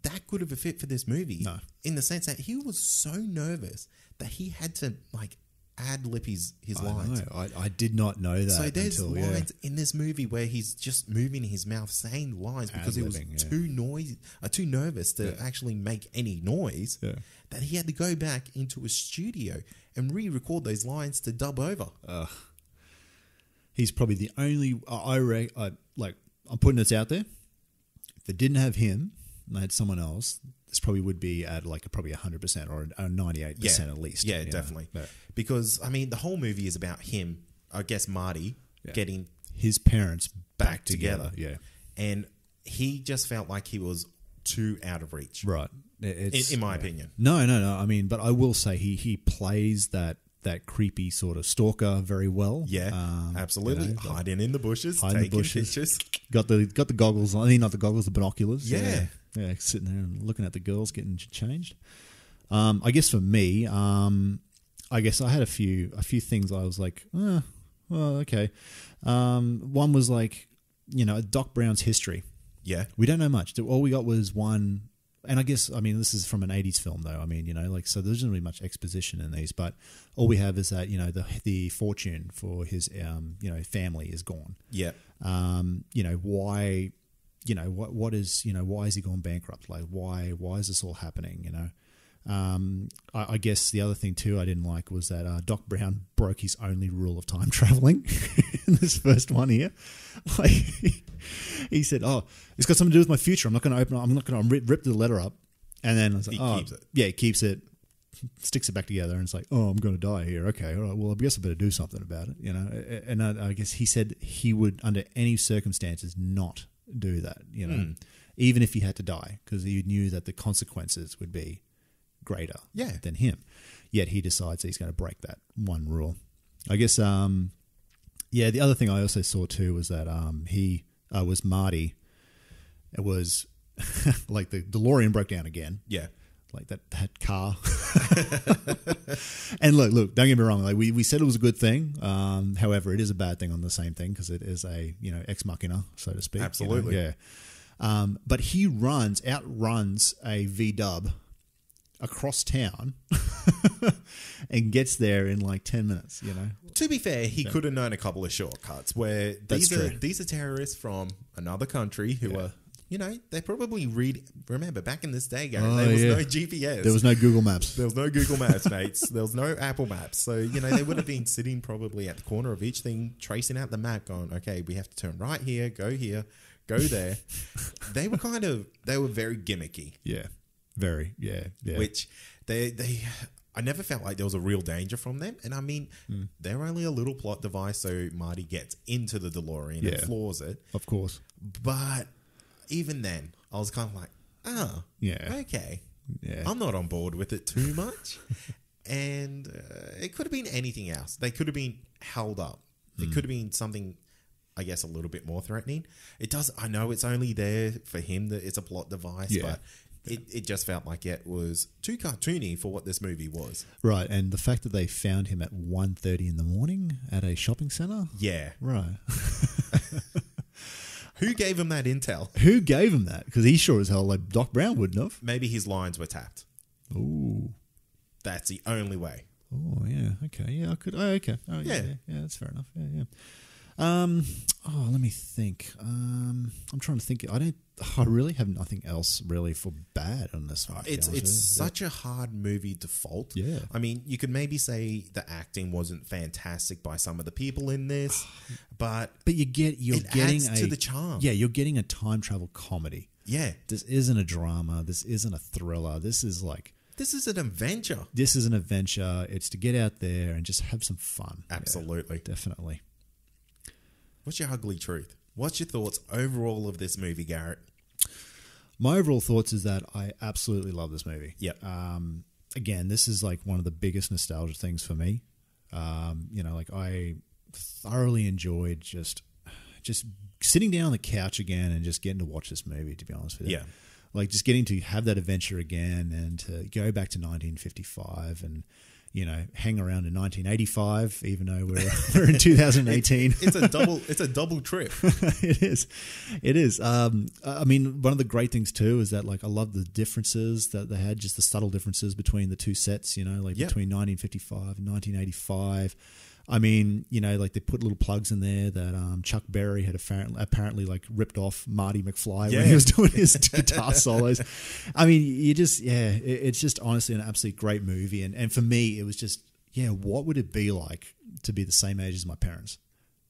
Speaker 1: that good of a fit for this movie.
Speaker 2: No.
Speaker 1: In the sense that he was so nervous that he had to like ad-lib his lines.
Speaker 2: I did not know that.
Speaker 1: So there's lines in this movie where he's just moving his mouth saying lines because he was too nervous to actually make any noise that he had to go back into a studio and re-record those lines to dub over.
Speaker 2: He's probably the only. I'm putting this out there. If they didn't have him and they had someone else, this probably would be at like probably 100% or 98% at least.
Speaker 1: Yeah, definitely. Yeah. Because I mean, the whole movie is about him. I guess Marty getting
Speaker 2: his parents back together.
Speaker 1: Yeah, and he just felt like he was too out of reach.
Speaker 2: Right.
Speaker 1: In my opinion.
Speaker 2: No. I mean, but I will say he plays that creepy sort of stalker very well.
Speaker 1: Yeah, absolutely. Hiding in the bushes, taking pictures.
Speaker 2: Got the goggles on. Not the goggles, the binoculars.
Speaker 1: Yeah,
Speaker 2: sitting there and looking at the girls getting changed. I guess for me, I guess I had a few things I was like, well, okay. One was like, Doc Brown's history.
Speaker 1: Yeah, we
Speaker 2: don't know much. All we got was one. And I guess, this is from an 80s film, though. So there isn't really much exposition in these, but all we have is that, the fortune for his, family is gone.
Speaker 1: Yeah.
Speaker 2: Why, what is, why is he gone bankrupt? Like, why is this all happening, I guess the other thing, too, I didn't like was that Doc Brown broke his only rule of time traveling in this first one here. Like, he said, it's got something to do with my future. I'm not going to rip the letter up. And then I was like,
Speaker 1: keeps it.
Speaker 2: Yeah, he keeps it, sticks it back together, and it's like, I'm going to die here. Okay, all right, well, I guess I better do something about it, And I guess he said he would, under any circumstances, not do that, even if he had to die, because he knew that the consequences would be greater than him. Yet he decides that he's going to break that one rule. I guess, the other thing I also saw too was that he was Marty. It was like the DeLorean broke down again.
Speaker 1: Yeah.
Speaker 2: Like that car. And look, don't get me wrong. Like we said it was a good thing. However, it is a bad thing on the same thing because it is a, ex machina, so to speak.
Speaker 1: Absolutely.
Speaker 2: Yeah. But he outruns a V-dub across town and gets there in like 10 minutes,
Speaker 1: To be fair, he could have known a couple of shortcuts where these are terrorists from another country who are, they probably remember back in this day, Garrett, there was no GPS.
Speaker 2: There was no Google Maps.
Speaker 1: There was no Google Maps, mates. There was no Apple Maps. So, they would have been sitting probably at the corner of each thing, tracing out the map going, okay, we have to turn right here, go there. They were very gimmicky.
Speaker 2: Yeah. Very, yeah.
Speaker 1: Which I never felt like there was a real danger from them. And I mean, they're only a little plot device, so Marty gets into the DeLorean and floors it.
Speaker 2: Of course.
Speaker 1: But even then, I was kind of like, okay.
Speaker 2: Yeah.
Speaker 1: I'm not on board with it too much. And it could have been anything else. They could have been held up. It could have been something, I guess, a little bit more threatening. I know it's only there for him, that it's a plot device, but it just felt like it was too cartoony for what this movie was.
Speaker 2: Right, and the fact that they found him at 1:30 in the morning at a shopping centre?
Speaker 1: Yeah.
Speaker 2: Right.
Speaker 1: Who gave him that intel?
Speaker 2: Who gave him that? Because he sure as hell, like Doc Brown wouldn't have.
Speaker 1: Maybe his lines were tapped.
Speaker 2: Ooh.
Speaker 1: That's the only way.
Speaker 2: Oh, yeah. Okay. Yeah, I could. Oh, okay. Oh, yeah. Yeah, that's fair enough. Yeah. Let me think. I'm trying to think. I really have nothing else really for bad on this one.
Speaker 1: It's such a hard movie to fault.
Speaker 2: Yeah.
Speaker 1: I mean, you could maybe say the acting wasn't fantastic by some of the people in this, but
Speaker 2: you're getting
Speaker 1: adds to the charm.
Speaker 2: Yeah, you're getting a time travel comedy.
Speaker 1: Yeah.
Speaker 2: This isn't a drama. This isn't a thriller. This is
Speaker 1: an adventure.
Speaker 2: This is an adventure. It's to get out there and just have some fun.
Speaker 1: Absolutely.
Speaker 2: Yeah, definitely.
Speaker 1: What's your ugly truth? What's your thoughts overall of this movie, Garrett?
Speaker 2: My overall thoughts is that I absolutely love this movie.
Speaker 1: Yep.
Speaker 2: Again, this is like one of the biggest nostalgia things for me. I thoroughly enjoyed just sitting down on the couch again and just getting to watch this movie, to be honest with you.
Speaker 1: Yeah.
Speaker 2: Like just getting to have that adventure again and to go back to 1955 and, hang around in 1985, even though we're in 2018.
Speaker 1: It's a double trip.
Speaker 2: It is. I mean, one of the great things too is that like I love the differences that they had, just the subtle differences between the two sets. Between 1955 and 1985. I mean, like they put little plugs in there that Chuck Berry had apparently like ripped off Marty McFly when he was doing his guitar solos. I mean, it's just honestly an absolutely great movie. And for me, it was just, what would it be like to be the same age as my parents?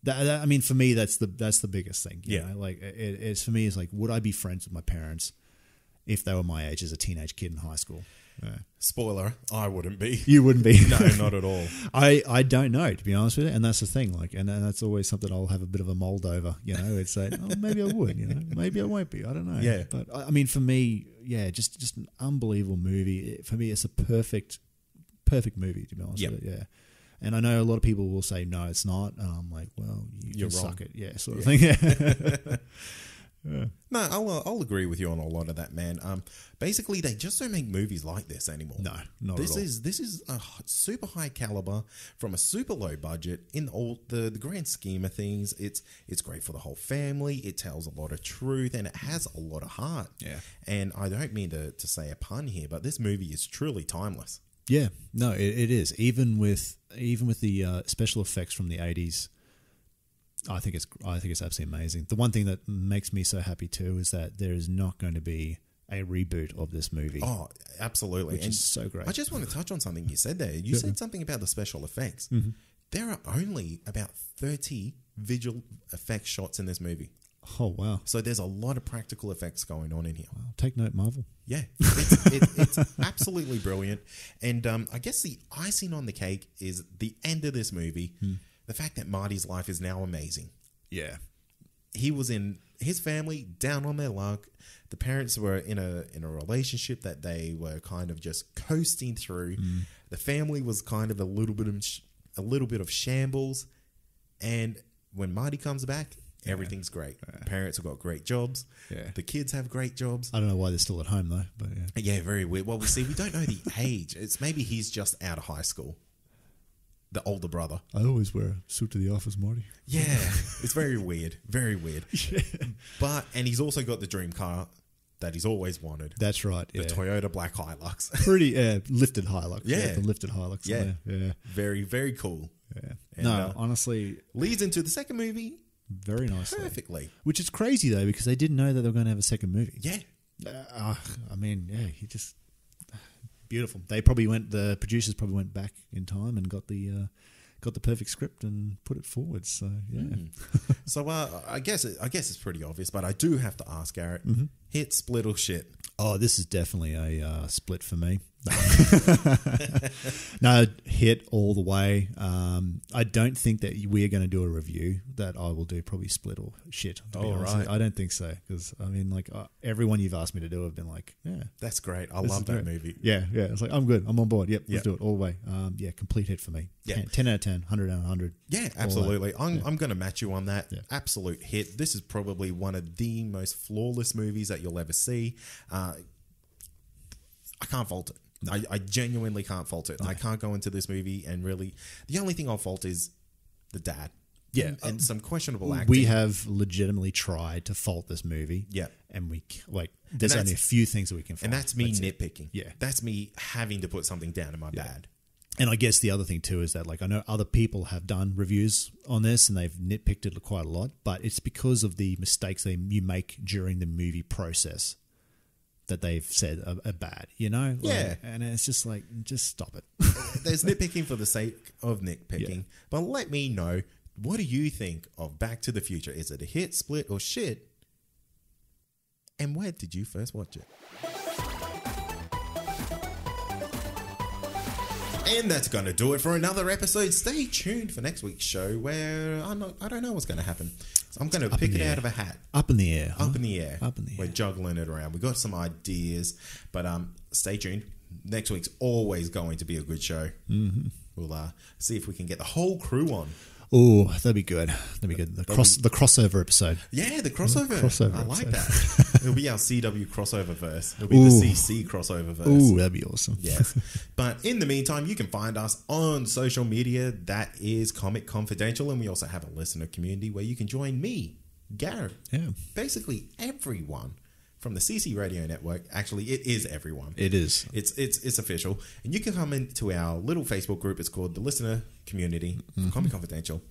Speaker 2: I mean, for me, that's the biggest thing. You know? Like it's for me, it's like, would I be friends with my parents if they were my age as a teenage kid in high school? Yeah.
Speaker 1: Spoiler, I wouldn't be.
Speaker 2: You wouldn't be.
Speaker 1: No, not at all.
Speaker 2: I don't know, to be honest with you, and that's the thing. Like, and that's always something I'll have a bit of a mold over. It's like, maybe I would. Maybe I won't be. I don't know.
Speaker 1: Yeah.
Speaker 2: But I mean, for me, just an unbelievable movie. For me, it's a perfect movie, to be honest with you. Yeah. And I know a lot of people will say no, it's not, and I'm like, well, you
Speaker 1: can
Speaker 2: suck it, sort of thing. Yeah.
Speaker 1: Yeah. No, I'll agree with you on a lot of that, man. Basically, they just don't make movies like this anymore.
Speaker 2: No, not at all.
Speaker 1: This is a super high caliber from a super low budget. In all the grand scheme of things, it's great for the whole family. It tells a lot of truth and it has a lot of heart.
Speaker 2: Yeah. And
Speaker 1: I don't mean to say a pun here, but this movie is truly timeless.
Speaker 2: Yeah, no, it is. Even with the special effects from the 80s. I think it's absolutely amazing. The one thing that makes me so happy too is that there is not going to be a reboot of this movie.
Speaker 1: Oh, absolutely.
Speaker 2: Which is so great.
Speaker 1: I just want to touch on something you said there. You said something about the special effects. Mm-hmm. There are only about 30 visual effects shots in this movie.
Speaker 2: Oh, wow.
Speaker 1: So there's a lot of practical effects going on in here.
Speaker 2: Wow. Take note, Marvel.
Speaker 1: Yeah. It's absolutely brilliant. And I guess the icing on the cake is the end of this movie. The fact that Marty's life is now amazing.
Speaker 2: Yeah.
Speaker 1: He was in his family, down on their luck. The parents were in a relationship that they were kind of just coasting through. The family was kind of a little bit of shambles. And when Marty comes back, everything's great. Parents have got great jobs.
Speaker 2: Yeah.
Speaker 1: The kids have great jobs.
Speaker 2: I don't know why they're still at home though, but yeah.
Speaker 1: Yeah, very weird. Well, we don't know the age. It's maybe he's just out of high school. The older brother.
Speaker 2: I always wear a suit to the office, Marty.
Speaker 1: Yeah, it's very weird. Very weird.
Speaker 2: Yeah.
Speaker 1: And he's also got the dream car that he's always wanted.
Speaker 2: That's right.
Speaker 1: The Toyota Black Hilux.
Speaker 2: Pretty lifted Hilux.
Speaker 1: Yeah.
Speaker 2: The lifted Hilux. Yeah.
Speaker 1: Very, very cool.
Speaker 2: Yeah.
Speaker 1: And,
Speaker 2: honestly.
Speaker 1: Leads into the second movie.
Speaker 2: Very nicely.
Speaker 1: Perfectly.
Speaker 2: Which is crazy, though, because they didn't know that they were going to have a second movie.
Speaker 1: Yeah.
Speaker 2: I mean, he just... Beautiful. The producers probably went back in time and got the perfect script and put it forward. So yeah.
Speaker 1: So I guess it's pretty obvious, but I do have to ask, Garrett, hit, split, or shit?
Speaker 2: Oh, this is definitely a split for me. No, hit all the way. I don't think that we're going to do a review that I will do probably split or shit.
Speaker 1: Right.
Speaker 2: I don't think so because I mean, like everyone you've asked me to do have been like, yeah,
Speaker 1: that's great. I love that movie.
Speaker 2: Yeah. It's like I'm good. I'm on board. Yep, let's do it all the way. Complete hit for me. Yeah, 10 out of 10, 100 out of 100.
Speaker 1: Yeah, absolutely. I'm going to match you on that. Yeah. Absolute hit. This is probably one of the most flawless movies that you'll ever see. I can't fault it. No. I genuinely can't fault it. No. I can't go into this movie and really... The only thing I'll fault is the dad.
Speaker 2: Yeah.
Speaker 1: And some questionable acting.
Speaker 2: We have legitimately tried to fault this movie.
Speaker 1: Yeah.
Speaker 2: And there's only a few things that we can fault.
Speaker 1: And that's me nitpicking.
Speaker 2: Yeah.
Speaker 1: That's me having to put something down in my dad.
Speaker 2: And I guess the other thing too is that I know other people have done reviews on this and they've nitpicked it quite a lot, but it's because of the mistakes you make during the movie process that they've said are bad,
Speaker 1: Yeah.
Speaker 2: And it's just just stop it.
Speaker 1: There's nitpicking for the sake of nitpicking. But let me know, what do you think of Back to the Future? Is it a hit, split, or shit? And where did you first watch it? And that's going to do it for another episode. Stay tuned for next week's show where I don't know what's going to happen. So I'm going to pick it out of a hat.
Speaker 2: Up in the air.
Speaker 1: Up in the air.
Speaker 2: Up in the air.
Speaker 1: We're juggling it around. We've got some ideas, but stay tuned. Next week's always going to be a good show. Mm-hmm. We'll see if we can get the whole crew on.
Speaker 2: Oh, that'd be good. That'd be good. The crossover episode.
Speaker 1: Yeah, the crossover. I like that. It'll be our CW crossover verse. It'll be the CC crossover verse.
Speaker 2: Ooh, that'd be awesome.
Speaker 1: Yes. But in the meantime, you can find us on social media. That is Comic Confidential. And we also have a listener community where you can join me, Garrett.
Speaker 2: Yeah.
Speaker 1: Basically everyone from the CC Radio Network. Actually, it is everyone.
Speaker 2: It is.
Speaker 1: It's official. And you can come into our little Facebook group. It's called the Listener Community, Comic Confidential,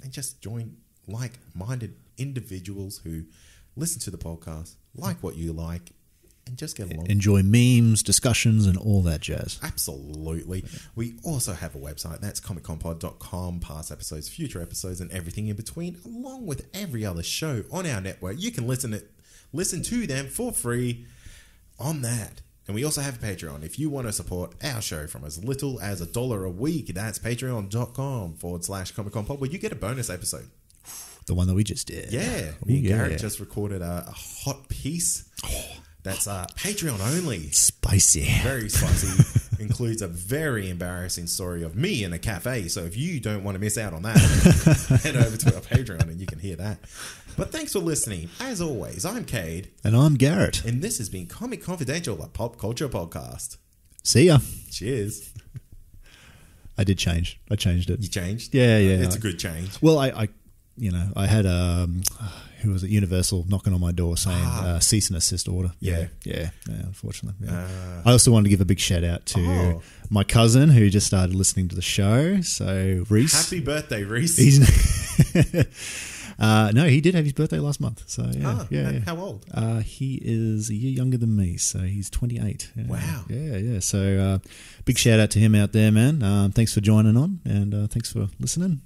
Speaker 1: and just join like-minded individuals who listen to the podcast, like what you like, and just get along.
Speaker 2: Enjoy memes, discussions, and all that jazz.
Speaker 1: Absolutely. We also have a website. That's comicconpod.com. Past episodes, future episodes, and everything in between, along with every other show on our network. You can listen to them for free on that. And we also have a Patreon. If you want to support our show from as little as $1 a week, that's patreon.com/ComicConPod, where you get a bonus episode.
Speaker 2: The one that we just did.
Speaker 1: Yeah. Me and Garrett just recorded a hot piece. That's Patreon only.
Speaker 2: Spicy.
Speaker 1: Very spicy. Includes a very embarrassing story of me in a cafe. So if you don't want to miss out on that, head over to our Patreon and you can hear that. But thanks for listening. As always, I'm Cade.
Speaker 2: And I'm Garrett.
Speaker 1: And this has been Comic Confidential, a pop culture podcast.
Speaker 2: See ya.
Speaker 1: Cheers.
Speaker 2: I did change. I changed it.
Speaker 1: You changed?
Speaker 2: Yeah.
Speaker 1: It's a good change.
Speaker 2: Well, I had who was it? Universal knocking on my door saying cease and assist order. Yeah, unfortunately. Yeah. I also wanted to give a big shout out to my cousin who just started listening to the show. So Reese,
Speaker 1: happy birthday, Reese.
Speaker 2: No, he did have his birthday last month. So yeah.
Speaker 1: How old?
Speaker 2: He is a year younger than me, so he's 28. Yeah.
Speaker 1: Wow.
Speaker 2: Yeah. So big shout out to him out there, man. Thanks for joining on, and thanks for listening.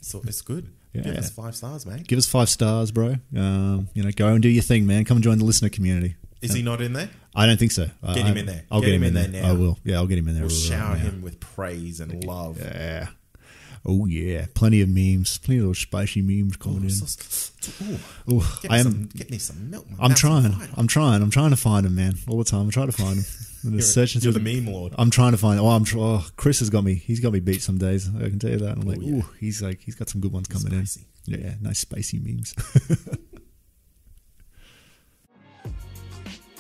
Speaker 1: So it's good.
Speaker 2: Yeah.
Speaker 1: Give us 5 stars, mate.
Speaker 2: Give us 5 stars, bro. Go and do your thing, man. Come and join the listener community.
Speaker 1: Is he not in there?
Speaker 2: I don't think so.
Speaker 1: Get him in there.
Speaker 2: I'll get him in there
Speaker 1: now.
Speaker 2: I will. Yeah, I'll get him in there.
Speaker 1: We'll shower him with praise and love.
Speaker 2: Yeah. Oh yeah, plenty of memes, plenty of little spicy memes coming in.
Speaker 1: Get me some milk.
Speaker 2: I'm trying to find him, man. All the time, I'm trying to find him.
Speaker 1: You're the meme lord.
Speaker 2: I'm trying to find. Chris has got me. He's got me beat some days. I can tell you that. I'm he's got some good ones coming in. Yeah, nice spicy memes.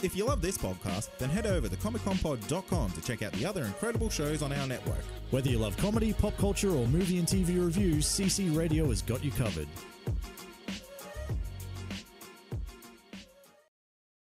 Speaker 1: If you love this podcast, then head over to comicconpod.com to check out the other incredible shows on our network.
Speaker 3: Whether you love comedy, pop culture, or movie and TV reviews, CC Radio has got you covered.